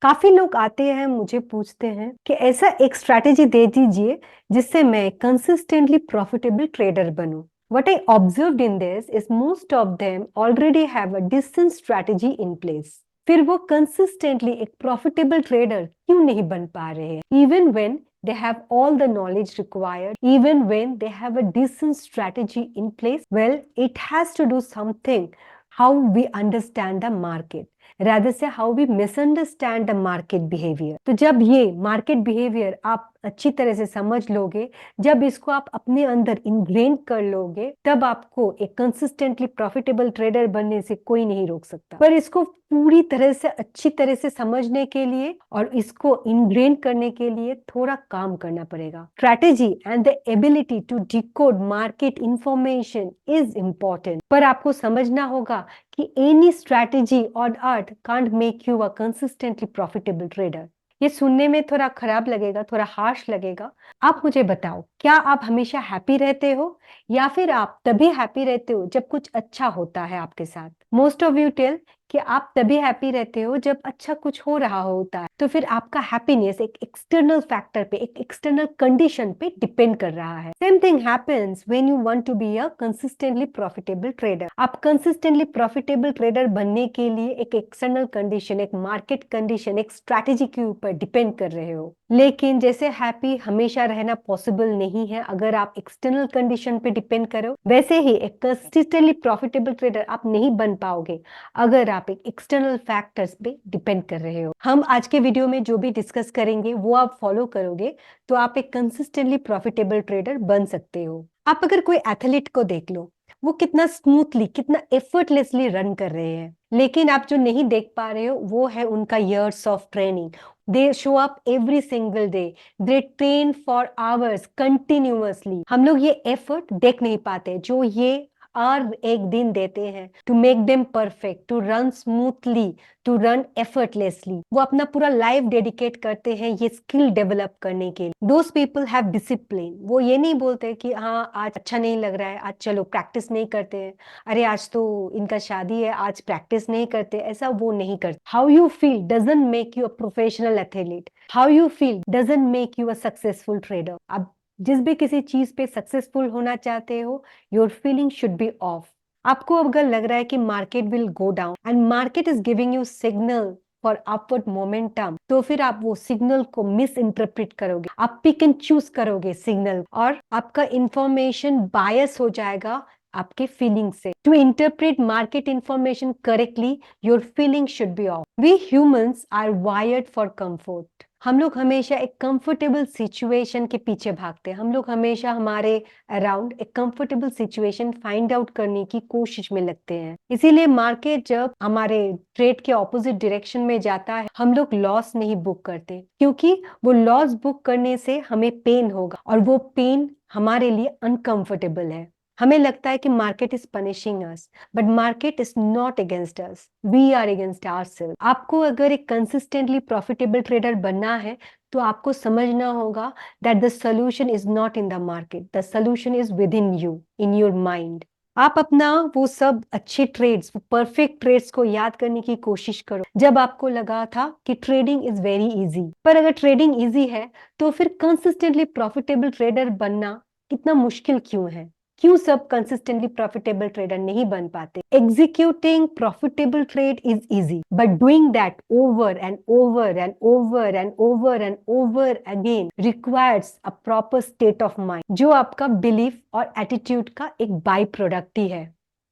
काफी लोग आते हैं, मुझे पूछते हैं कि ऐसा एक स्ट्रैटेजी दे दीजिए जिससे मैं कंसिस्टेंटली प्रॉफिटेबल ट्रेडर बनूं। What I observed in this is most of them already have a decent strategy in place. फिर वो कंसिस्टेंटली एक प्रॉफिटेबल ट्रेडर क्यों नहीं बन पा रहे हैं? Even when they have all the knowledge required, even when they have a decent strategy in place, well, it has to do something how we understand the market. rather से how we misunderstand the market behaviour. तो जब ये market behaviour आप अच्छी तरह से समझ लोगे, जब इसको आप अपने अंदर इनग्रेन कर लोगे, तब आपको एक कंसिस्टेंटली प्रॉफिटेबल ट्रेडर बनने से कोई नहीं रोक सकता। पर इसको पूरी तरह से अच्छी तरह से समझने के लिए और इसको इनग्रेन करने के लिए थोड़ा काम करना पड़ेगा। Strategy and the ability to decode market information is important, पर आपको समझना होगा कि एनी स्ट्रैटेजी और art can't make you a consistently profitable trader. ये सुनने में थोड़ा खराब लगेगा, थोड़ा हार्श लगेगा। आप मुझे बताओ, क्या आप हमेशा हैप्पी रहते हो या फिर आप तभी हैप्पी रहते हो जब कुछ अच्छा होता है आपके साथ? मोस्ट ऑफ यू टेल कि आप तभी हैप्पी रहते हो जब अच्छा कुछ हो रहा होता है। तो फिर आपका हैप्पीनेस एक एक्सटर्नल फैक्टर पे, एक एक्सटर्नल कंडीशन पे डिपेंड कर रहा है। Same thing happens when you want to be a consistently profitable trader. आप कंसिस्टेंटली प्रॉफिटेबल ट्रेडर बनने के लिए एक एक्सटर्नल कंडीशन, एक मार्केट कंडीशन, एक स्ट्रैटेजी के ऊपर डिपेंड कर रहे हो। लेकिन जैसे हैप्पी हमेशा रहना पॉसिबल नहीं है अगर आप एक्सटर्नल कंडीशन पे डिपेंड करो, वैसे ही एक कंसिस्टेंटली प्रॉफिटेबल ट्रेडर आप नहीं बन पाओगे अगर आप एक एक्सटर्नल फैक्टर्स पे डिपेंड कर रहे हो। हम आज के वीडियो में जो भी डिस्कस करेंगे वो आप फॉलो करोगे तो आप एक कंसिस्टेंटली प्रॉफिटेबल ट्रेडर बन सकते हो। आप अगर कोई एथलीट को देख लो, वो कितना स्मूथली, कितना एफर्टलेसली रन कर रहे हैं, लेकिन आप जो नहीं देख पा रहे हो वो है उनका years of training. They show up every single day, they train for hours continuously. हम लोग ये एफर्ट देख नहीं पाते जो ये और एक दिन देते हैं to make them perfect, to run smoothly, to run effortlessly. वो अपना पूरा लाइफ डेडिकेट करते हैं ये स्किल डेवलप करने के लिए। Those people have discipline. वो ये नहीं बोलते कि हाँ आज अच्छा नहीं लग रहा है, आज चलो प्रैक्टिस नहीं करते हैं, अरे आज तो इनका शादी है, आज प्रैक्टिस नहीं करते, ऐसा वो नहीं करते। How you feel doesn't make you a professional athlete, how you feel doesn't make you a successful trader. अब जिस भी किसी चीज पे सक्सेसफुल होना चाहते हो, your feeling should be of. आपको अगर लग रहा है कि market will go down and market is giving you signal for upward momentum, तो फिर आप वो सिग्नल को मिस इंटरप्रेट करोगे, आप पिक एंड चूज करोगे सिग्नल, और आपका इंफॉर्मेशन बायस हो जाएगा आपके फीलिंग से। To interpret market information correctly, your feeling should be off. We humans are wired for comfort. हम लोग हमेशा एक कंफर्टेबल सिचुएशन के पीछे भागते हैं। हम लोग हमेशा हमारे अराउंड एक कंफर्टेबल सिचुएशन फाइंड आउट करने की कोशिश में लगते हैं। इसीलिए मार्केट जब हमारे ट्रेड के ऑपोजिट डायरेक्शन में जाता है, हम लोग लॉस नहीं बुक करते, क्योंकि वो लॉस बुक करने से हमें पेन होगा और वो पेन हमारे लिए अनकंफर्टेबल है। हमें लगता है कि market is punishing us, but market is not against us, we are against ourselves. आपको अगर एक कंसिस्टेंटली प्रॉफिटेबल ट्रेडर बनना है तो आपको समझना होगा that the solution is not in the market, the solution is with in you, in your mind. आप अपना वो सब अच्छे ट्रेड्स, वो परफेक्ट ट्रेड्स को याद करने की कोशिश करो जब आपको लगा था कि ट्रेडिंग इज वेरी इजी। पर अगर ट्रेडिंग इजी है तो फिर कंसिस्टेंटली प्रॉफिटेबल ट्रेडर बनना इतना मुश्किल क्यों है? क्यों सब कंसिस्टेंटली प्रॉफिटेबल ट्रेडर नहीं बन पाते? Executing profitable trade is easy, but doing that over and over and over and over and over again requires a proper state of mind, जो आपका बिलीफ और एटीट्यूड का एक बाई प्रोडक्ट ही है।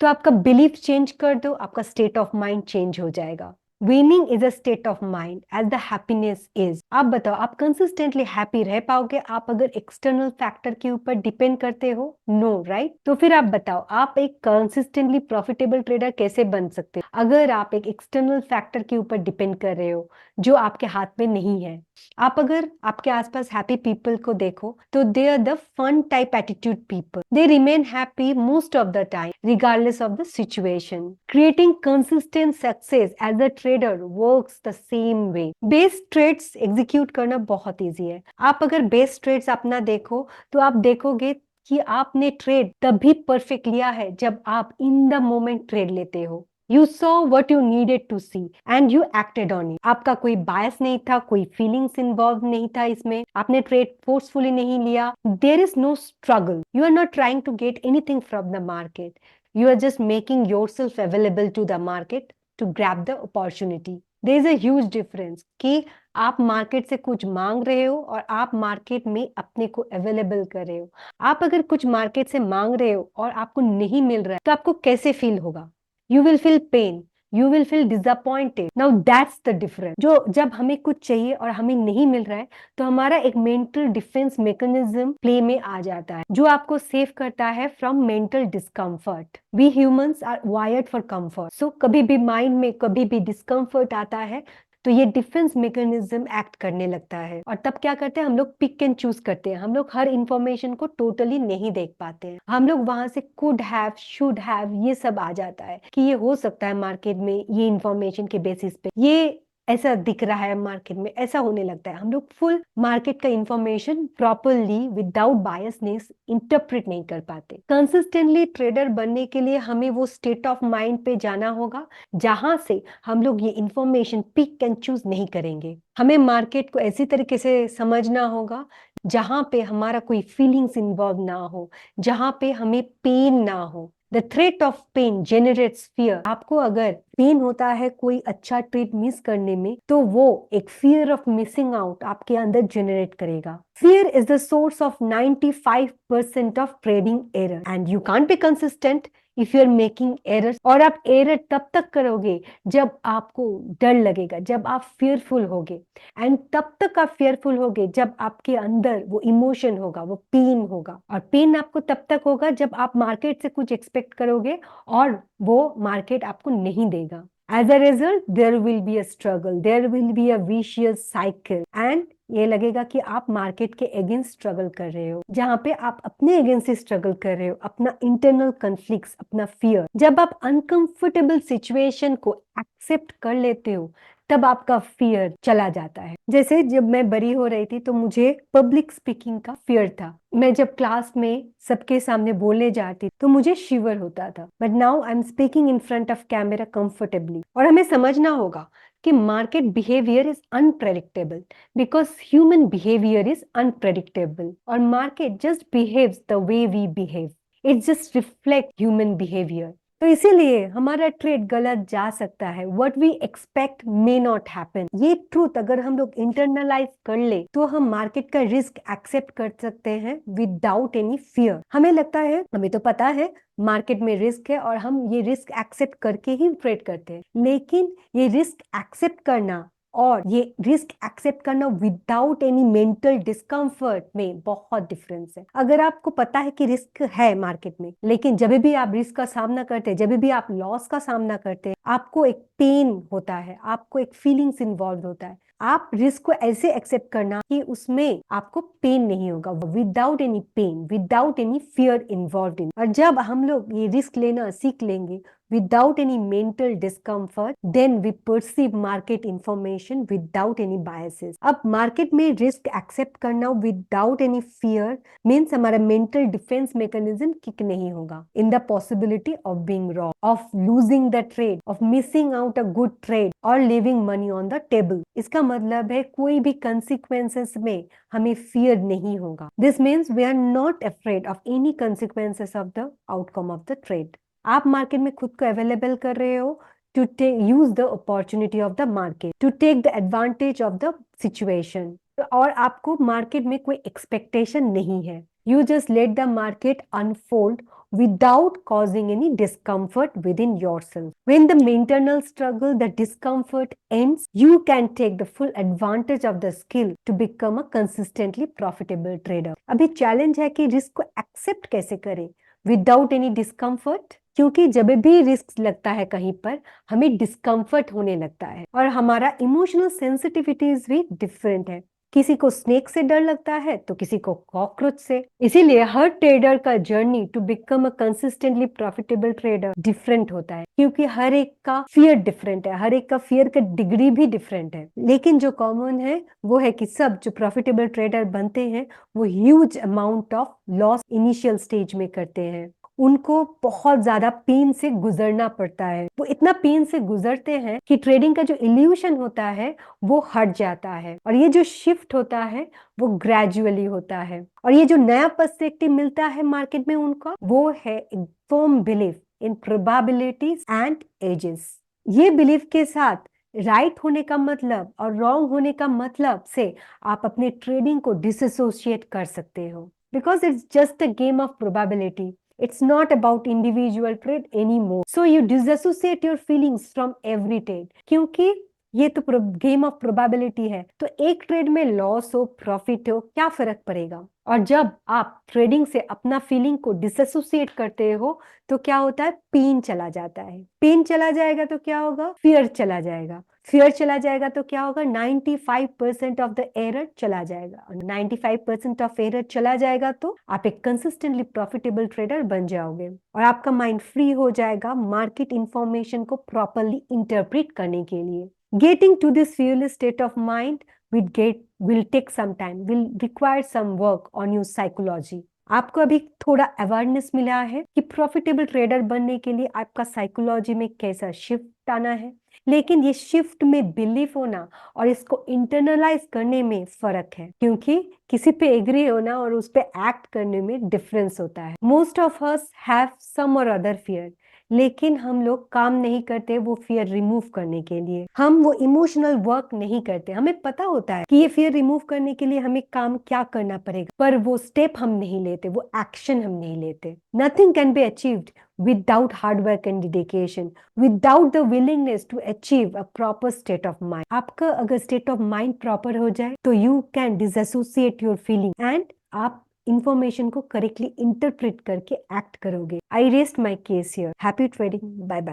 तो आपका बिलीफ चेंज कर दो, आपका स्टेट ऑफ माइंड चेंज हो जाएगा। Winning is a state of mind as the happiness is. आप बताओ, आप कंसिस्टेंटली हैप्पी रह पाओगे आप अगर एक्सटर्नल फैक्टर के ऊपर डिपेंड करते हो? No, right? तो फिर आप बताओ, आप एक कंसिस्टेंटली प्रॉफिटेबल ट्रेडर कैसे बन सकते हो अगर आप एक एक्सटर्नल फैक्टर के ऊपर डिपेंड कर रहे हो जो आपके हाथ में नहीं है? आप अगर आपके आसपास हैप्पी पीपल को देखो तो they are the fun type attitude people, they remain happy most of the time regardless of the situation. Creating consistent success as a trader works the same way. Base trades execute करना बहुत easy है। आप अगर base trades अपना देखो तो आप देखोगे कि आपने ट्रेड तभी परफेक्ट लिया है जब आप इन द मोमेंट ट्रेड लेते हो। You saw what you needed to see and you acted on it. आपका कोई बायस नहीं था, कोई फीलिंग्स इन्वॉल्व नहीं था इसमें, आपने ट्रेड फोर्सफुली नहीं लिया. There is no struggle. You are not trying to get anything from the market. You are just making yourself available to the market to grab the opportunity. There is a huge difference कि आप market से कुछ मांग रहे हो और आप market में अपने को अवेलेबल कर रहे हो. आप अगर कुछ मार्केट से मांग रहे हो और आपको नहीं मिल रहा है तो आपको कैसे फील होगा? You will feel pain. You will feel disappointed. Now that's the difference. जो जब हमें कुछ चाहिए और हमें नहीं मिल रहा है तो हमारा एक मेंटल डिफेंस मैकेनिज्म प्ले में आ जाता है जो आपको सेव करता है from mental discomfort. We humans are wired for comfort. So कभी भी माइंड में कभी भी डिस्कम्फर्ट आता है तो ये डिफेंस मैकेनिज्म एक्ट करने लगता है और तब क्या करते हैं हम लोग पिक एंड चूज करते हैं. हम लोग हर इंफॉर्मेशन को टोटली नहीं देख पाते हैं. हम लोग वहां से कुड हैव, शुड हैव, ये सब आ जाता है कि ये हो सकता है मार्केट में, ये इंफॉर्मेशन के बेसिस पे ये ऐसा दिख रहा है मार्केट में, ऐसा होने लगता है. हम लोग फुल मार्केट का information properly without biasness interpret नहीं कर पाते. कंसिस्टेंटली ट्रेडर बनने के लिए हमें वो स्टेट ऑफ माइंड पे जाना होगा जहां से हम लोग ये इंफॉर्मेशन पिक एंड चूज नहीं करेंगे. हमें मार्केट को ऐसी तरीके से समझना होगा जहां पे हमारा कोई फीलिंग्स इन्वॉल्व ना हो, जहां पे हमें पेन ना हो. The threat of pain generates fear. आपको अगर पेन होता है कोई अच्छा ट्रेड मिस करने में तो वो एक फियर ऑफ मिसिंग आउट आपके अंदर जनरेट करेगा. Fear is the source of 95% of trading error and you can't be consistent if you're making errors. और आप एरर तब तक करोगे जब आपको डर लगेगा, जब आप fearful होगे. एंड तब तक आप fearful होगे जब आपके अंदर वो इमोशन होगा, वो पेन होगा. और पेन आपको तब तक होगा जब आप मार्केट से कुछ एक्सपेक्ट करोगे और वो मार्केट आपको नहीं देगा. As a result, there will be a struggle, there will be a vicious cycle, and ये लगेगा कि आप मार्केट के अगेंस्ट स्ट्रगल कर रहे हो, जहां पे आप अपने अगेंस्ट से स्ट्रगल कर रहे हो, अपना इंटरनल कन्फ्लिक्ट्स, अपना फियर. जब आप अनकंफर्टेबल सिचुएशन को एक्सेप्ट कर लेते हो तब आपका फियर चला जाता है. जैसे जब मैं बड़ी हो रही थी तो मुझे पब्लिक स्पीकिंग का फियर था. मैं जब क्लास में सबके सामने बोलने जाती तो मुझे शिवर होता था. But now I am speaking in front of camera comfortably. और हमें समझना होगा कि market behaviour is unpredictable because human behaviour is unpredictable. और market just behaves the way we behave. It just reflect human behaviour. तो इसीलिए हमारा trade गलत जा सकता है. What we expect may not happen. ये ट्रूथ अगर हम लोग इंटरनलाइज कर ले तो हम मार्केट का रिस्क एक्सेप्ट कर सकते हैं विदाउट एनी फियर. हमें लगता है, हमें तो पता है मार्केट में रिस्क है और हम ये रिस्क एक्सेप्ट करके ही ट्रेड करते हैं. लेकिन ये रिस्क एक्सेप्ट करना और ये रिस्क एक्सेप्ट करना विदाउट एनी मेंटल डिस्कम्फर्ट में बहुत डिफरेंस है. अगर आपको पता है कि रिस्क है मार्केट में, लेकिन जब भी आप रिस्क का सामना करते हैं, जब भी आप लॉस का सामना करते हैं, आपको एक पेन होता है, आपको एक फीलिंग्स इन्वॉल्व होता है. आप रिस्क को ऐसे एक्सेप्ट करना कि उसमें आपको पेन नहीं होगा, without any pain, without any fear involve in. और जब हम लोग ये रिस्क लेना सीख लेंगे without any mental discomfort, then we perceive market information without any biases. अब मार्केट में रिस्क एक्सेप्ट करना without any fear means हमारा mental defense mechanism किक नहीं होगा in the possibility of being wrong, of losing the trade, of missing out a good trade or leaving money on the table. इसका मतलब है कोई भी consequences में हमें fear नहीं होगा. This means we are not afraid of any consequences of the outcome of the trade. आप मार्केट में खुद को अवेलेबल कर रहे हो to use the opportunity of the market, to take the advantage of the situation. और आपको market में कोई एक्सपेक्टेशन नहीं है. You just let the market unfold without causing any discomfort within yourself. When the internal struggle, the discomfort ends, you can take the full advantage of the skill to become a consistently profitable trader. अभी challenge है कि risk को accept कैसे करें without any discomfort. क्योंकि जब भी risk लगता है कहीं पर हमें डिस्कम्फर्ट होने लगता है और हमारा इमोशनल सेंसिटिविटीज भी डिफरेंट है. किसी को स्नेक से डर लगता है तो किसी को कॉकरोच से. इसीलिए हर ट्रेडर का journey to become a consistently profitable trader different होता है, क्योंकि हर एक का फियर डिफरेंट है, हर एक का फियर का डिग्री भी डिफरेंट है. लेकिन जो कॉमन है वो है कि सब जो प्रॉफिटेबल ट्रेडर बनते हैं वो huge amount of loss initial stage में करते हैं. उनको बहुत ज्यादा पेन से गुजरना पड़ता है। वो इतना पेन से गुजरते हैं कि ट्रेडिंग का जो इल्यूशन होता है वो हट जाता है, और ये जो शिफ्ट होता है वो ग्रेजुअली होता है। और ये जो नया पर्सपेक्टिव मिलता है मार्केट में उनका, वो है एक firm belief in probabilities and edges. ये बिलीफ के साथ राइट होने का मतलब और रॉन्ग होने का मतलब से आप अपने ट्रेडिंग को डिसोसिएट कर सकते हो, because it's just a game of probability. It's not about individual trade anymore. So you disassociate your feelings from every trade. क्योंकि ये तो गेम ऑफ प्रोबेबिलिटी है, तो एक ट्रेड में लॉस हो प्रॉफिट हो क्या फर्क पड़ेगा। और जब आप ट्रेडिंग से अपना फीलिंग को डिसएसोसिएट करते हो तो क्या होता है, पेन चला जाता है। पेन चला जाएगा तो क्या होगा, फियर चला जाएगा। फियर चला जाएगा तो क्या होगा, 95% ऑफ द एरर चला जाएगा। और 95% ऑफ एरर चला जाएगा तो आप एक कंसिस्टेंटली प्रॉफिटेबल ट्रेडर बन जाओगे, और आपका माइंड फ्री हो जाएगा मार्केट इंफॉर्मेशन को प्रॉपरली इंटरप्रेट करने के लिए। Getting to this fearless state of mind will take some time, will require some work on your psychology. आपको अभी थोड़ा अवेयरनेस मिला है कि प्रॉफिटेबल ट्रेडर बनने के लिए आपका साइकोलॉजी में कैसा शिफ्ट आना है, लेकिन ये शिफ्ट में बिलीफ होना और इसको इंटरनलाइज करने में फर्क है, क्योंकि किसी पे एग्री होना और उस पे एक्ट करने में डिफरेंस होता है। Most of us have some और अदर फियर, लेकिन हम लोग काम नहीं करते वो फियर रिमूव करने के लिए। हम वो इमोशनल वर्क नहीं करते। हमें पता होता है कि ये फियर रिमूव करने के लिए हमें काम क्या करना पड़ेगा, पर वो स्टेप हम नहीं लेते, वो एक्शन हम नहीं लेते। Nothing can be achieved without hard work and dedication, without the willingness to achieve a proper state of mind. आपका अगर state of mind proper हो जाए तो you can disassociate your feeling and आप इंफॉर्मेशन को करेक्टली इंटरप्रेट करके act करोगे। I rest my case here. Happy trading, bye bye.